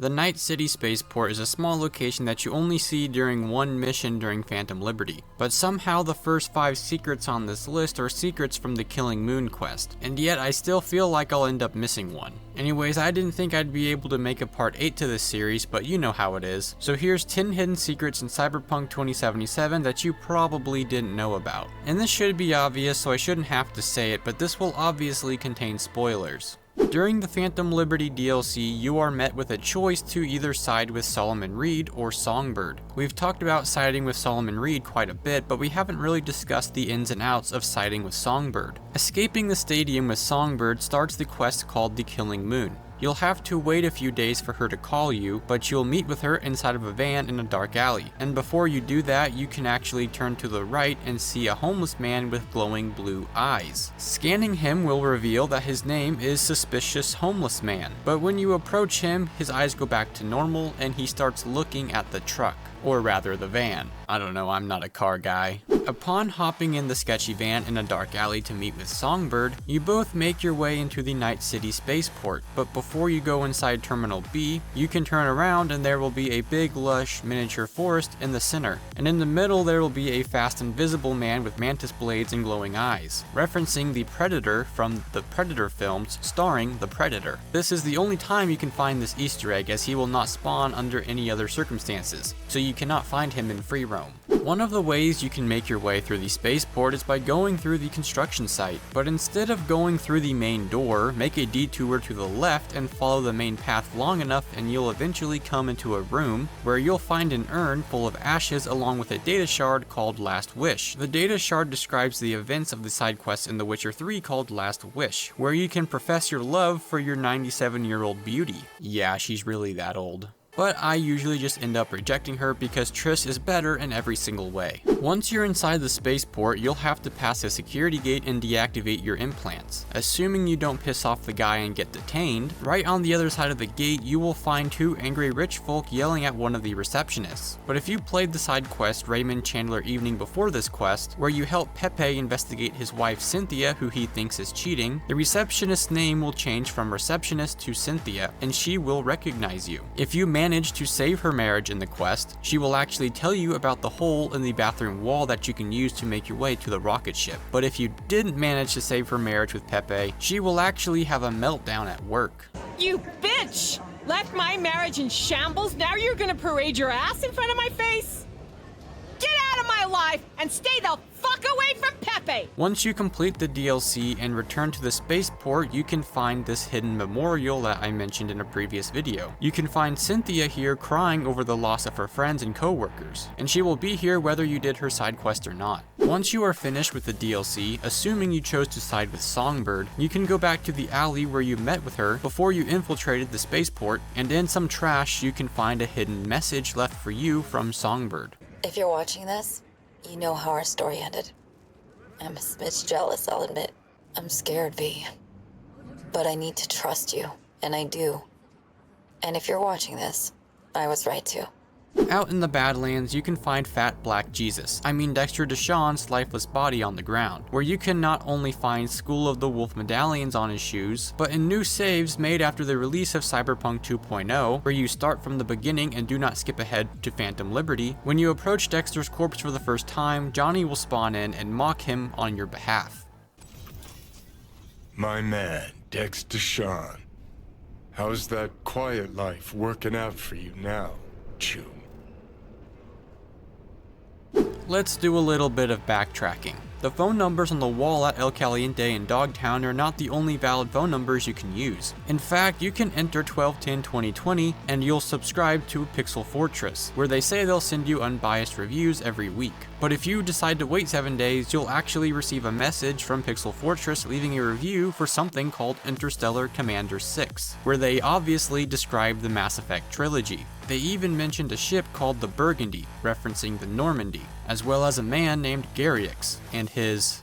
The Night City spaceport is a small location that you only see during one mission during Phantom Liberty, but somehow the first 5 secrets on this list are secrets from the Killing Moon quest, and yet I still feel like I'll end up missing one. Anyways, I didn't think I'd be able to make a part 8 to this series, but you know how it is. So here's 10 hidden secrets in Cyberpunk 2077 that you probably didn't know about. And this should be obvious, so I shouldn't have to say it, but this will obviously contain spoilers. During the Phantom Liberty DLC, you are met with a choice to either side with Solomon Reed or Songbird. We've talked about siding with Solomon Reed quite a bit, but we haven't really discussed the ins and outs of siding with Songbird. Escaping the stadium with Songbird starts the quest called the Killing Moon. You'll have to wait a few days for her to call you, but you'll meet with her inside of a van in a dark alley. And before you do that, you can actually turn to the right and see a homeless man with glowing blue eyes. Scanning him will reveal that his name is Suspicious Homeless Man. But when you approach him, his eyes go back to normal and he starts looking at the truck. Or rather, the van. I don't know, I'm not a car guy. Upon hopping in the sketchy van in a dark alley to meet with Songbird, you both make your way into the Night City spaceport, but before you go inside Terminal B, you can turn around and there will be a big lush miniature forest in the center, and in the middle there will be a fast invisible man with mantis blades and glowing eyes, referencing the Predator from the Predator films starring the Predator. This is the only time you can find this Easter egg, as he will not spawn under any other circumstances, so you cannot find him in free roam. One of the ways you can make your way through the spaceport is by going through the construction site, but instead of going through the main door, make a detour to the left and follow the main path long enough and you'll eventually come into a room where you'll find an urn full of ashes along with a data shard called Last Wish. The data shard describes the events of the side quest in The Witcher 3 called Last Wish, where you can profess your love for your 97-year-old beauty. Yeah, she's really that old. But I usually just end up rejecting her because Triss is better in every single way. Once you're inside the spaceport, you'll have to pass a security gate and deactivate your implants. Assuming you don't piss off the guy and get detained, right on the other side of the gate you will find 2 angry rich folk yelling at one of the receptionists. But if you played the side quest Raymond Chandler Evening before this quest, where you help Pepe investigate his wife Cynthia, who he thinks is cheating, the receptionist's name will change from receptionist to Cynthia, and she will recognize you. If you manage to save her marriage in the quest, she will actually tell you about the hole in the bathroom wall that you can use to make your way to the rocket ship. But if you didn't manage to save her marriage with Pepe, she will actually have a meltdown at work. You bitch! Left my marriage in shambles, now you're gonna parade your ass in front of my face? Get out of my life and stay the fuck away from Pepe! Once you complete the DLC and return to the spaceport, you can find this hidden memorial that I mentioned in a previous video. You can find Cynthia here crying over the loss of her friends and co-workers, and she will be here whether you did her side quest or not. Once you are finished with the DLC, assuming you chose to side with Songbird, you can go back to the alley where you met with her before you infiltrated the spaceport, and in some trash you can find a hidden message left for you from Songbird. If you're watching this, you know how our story ended. I'm a smidge jealous, I'll admit. I'm scared, V. But I need to trust you, and I do. And if you're watching this, I was right too. Out in the Badlands, you can find Fat Black Jesus, Dexter Deshawn's lifeless body on the ground, where you can not only find School of the Wolf medallions on his shoes, but in new saves made after the release of Cyberpunk 2.0, where you start from the beginning and do not skip ahead to Phantom Liberty, when you approach Dexter's corpse for the first time, Johnny will spawn in and mock him on your behalf. My man, Dexter Deshawn. How's that quiet life working out for you now, June? Let's do a little bit of backtracking. The phone numbers on the wall at El Caliente and Dogtown are not the only valid phone numbers you can use. In fact, you can enter 1210-2020 and you'll subscribe to Pixel Fortress, where they say they'll send you unbiased reviews every week. But if you decide to wait 7 days, you'll actually receive a message from Pixel Fortress leaving a review for something called Interstellar Commander 6, where they obviously describe the Mass Effect trilogy. They even mentioned a ship called the Burgundy, referencing the Normandy, as well as a man named Garrix and his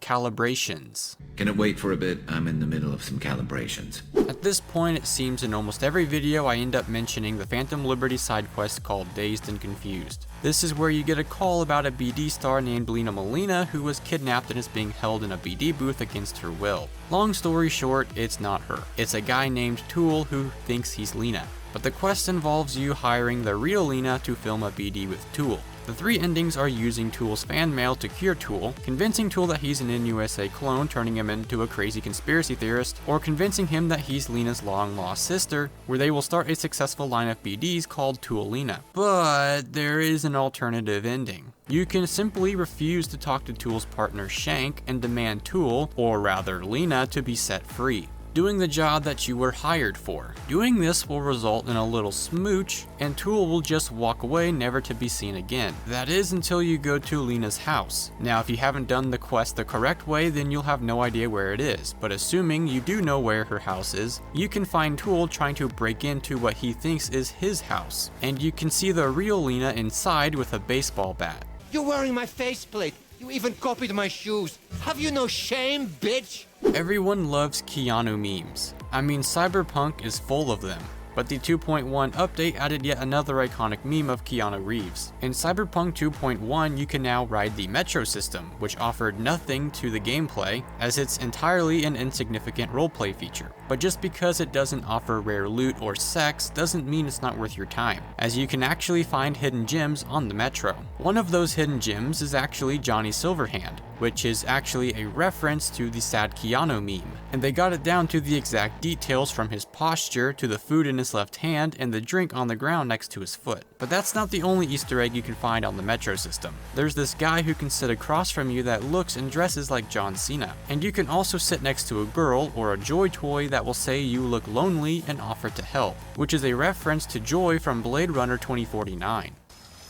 calibrations. Can it wait for a bit? I'm in the middle of some calibrations. At this point, it seems in almost every video I end up mentioning the Phantom Liberty side quest called Dazed and Confused. This is where you get a call about a BD star named Lena Molina who was kidnapped and is being held in a BD booth against her will. Long story short, it's not her. It's a guy named Tool who thinks he's Lena. but the quest involves you hiring the real Lena to film a BD with Tool. The 3 endings are using Tool's fan mail to cure Tool, convincing Tool that he's an NUSA clone turning him into a crazy conspiracy theorist, or convincing him that he's Lena's long-lost sister, where they will start a successful line of BDs called Tool Lena. But there is an alternative ending. You can simply refuse to talk to Tool's partner Shank and demand Tool, or rather Lena, to be set free, doing the job that you were hired for. Doing this will result in a little smooch, and Tool will just walk away never to be seen again. That is until you go to Lena's house. Now if you haven't done the quest the correct way, then you'll have no idea where it is, but assuming you do know where her house is, you can find Tool trying to break into what he thinks is his house, and you can see the real Lena inside with a baseball bat. You're wearing my faceplate. You even copied my shoes. Have you no shame, bitch? Everyone loves Keanu memes. I mean, Cyberpunk is full of them. But the 2.1 update added yet another iconic meme of Keanu Reeves. In Cyberpunk 2.1, you can now ride the Metro system, which offered nothing to the gameplay, as it's entirely an insignificant roleplay feature. But just because it doesn't offer rare loot or sex doesn't mean it's not worth your time, as you can actually find hidden gems on the Metro. One of those hidden gems is actually Johnny Silverhand, which is actually a reference to the Sad Keanu meme, and they got it down to the exact details from his posture to the food in his left hand and the drink on the ground next to his foot. But that's not the only Easter egg you can find on the Metro system. There's this guy who can sit across from you that looks and dresses like John Cena, and you can also sit next to a girl or a Joy toy that will say you look lonely and offer to help, which is a reference to Joy from Blade Runner 2049.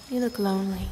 You look lonely.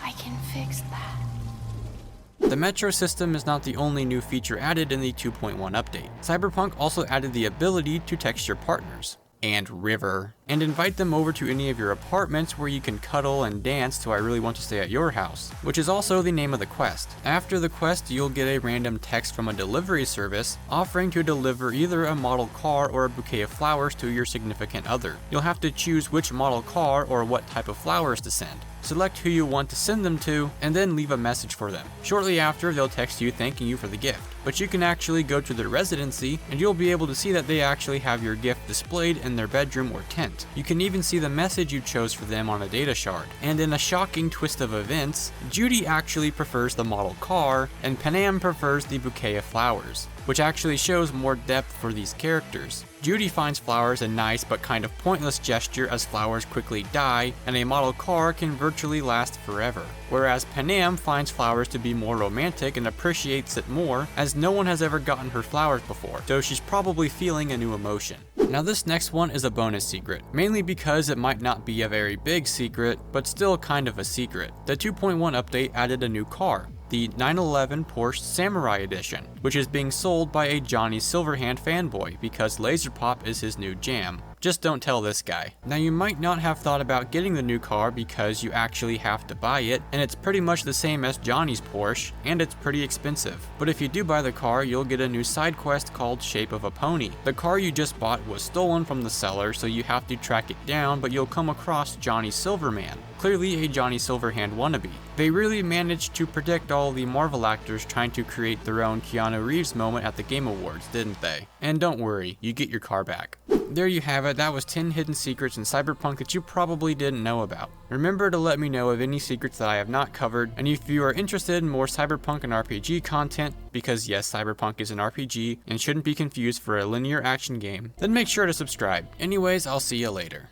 I can fix that. The Metro system is not the only new feature added in the 2.1 update. Cyberpunk also added the ability to text your partners, and River, and invite them over to any of your apartments where you can cuddle and dance to I really want to stay at your house, which is also the name of the quest. After the quest, you'll get a random text from a delivery service offering to deliver either a model car or a bouquet of flowers to your significant other. You'll have to choose which model car or what type of flowers to send. Select who you want to send them to, and then leave a message for them. Shortly after, they'll text you thanking you for the gift. But you can actually go to their residency, and you'll be able to see that they actually have your gift displayed in their bedroom or tent. You can even see the message you chose for them on a data shard. And in a shocking twist of events, Judy actually prefers the model car, and Panam prefers the bouquet of flowers, which actually shows more depth for these characters. Judy finds flowers a nice but kind of pointless gesture as flowers quickly die, and a model car can virtually last forever. Whereas Panam finds flowers to be more romantic and appreciates it more, as no one has ever gotten her flowers before, so she's probably feeling a new emotion. Now this next one is a bonus secret, mainly because it might not be a very big secret, but still kind of a secret. The 2.1 update added a new car, the 911 Porsche Samurai Edition, which is being sold by a Johnny Silverhand fanboy because laser pop is his new jam. Just don't tell this guy. Now you might not have thought about getting the new car because you actually have to buy it, and it's pretty much the same as Johnny's Porsche, and it's pretty expensive. But if you do buy the car, you'll get a new side quest called Shape of a Pony. The car you just bought was stolen from the seller, so you have to track it down, but you'll come across Johnny Silverman, clearly a Johnny Silverhand wannabe. They really managed to predict all the Marvel actors trying to create their own Keanu Reeves moment at the Game Awards, didn't they? And don't worry, you get your car back. There you have it, that was 10 hidden secrets in Cyberpunk that you probably didn't know about. Remember to let me know of any secrets that I have not covered, and if you are interested in more Cyberpunk and RPG content, because yes, Cyberpunk is an RPG and shouldn't be confused for a linear action game, then make sure to subscribe. Anyways, I'll see you later.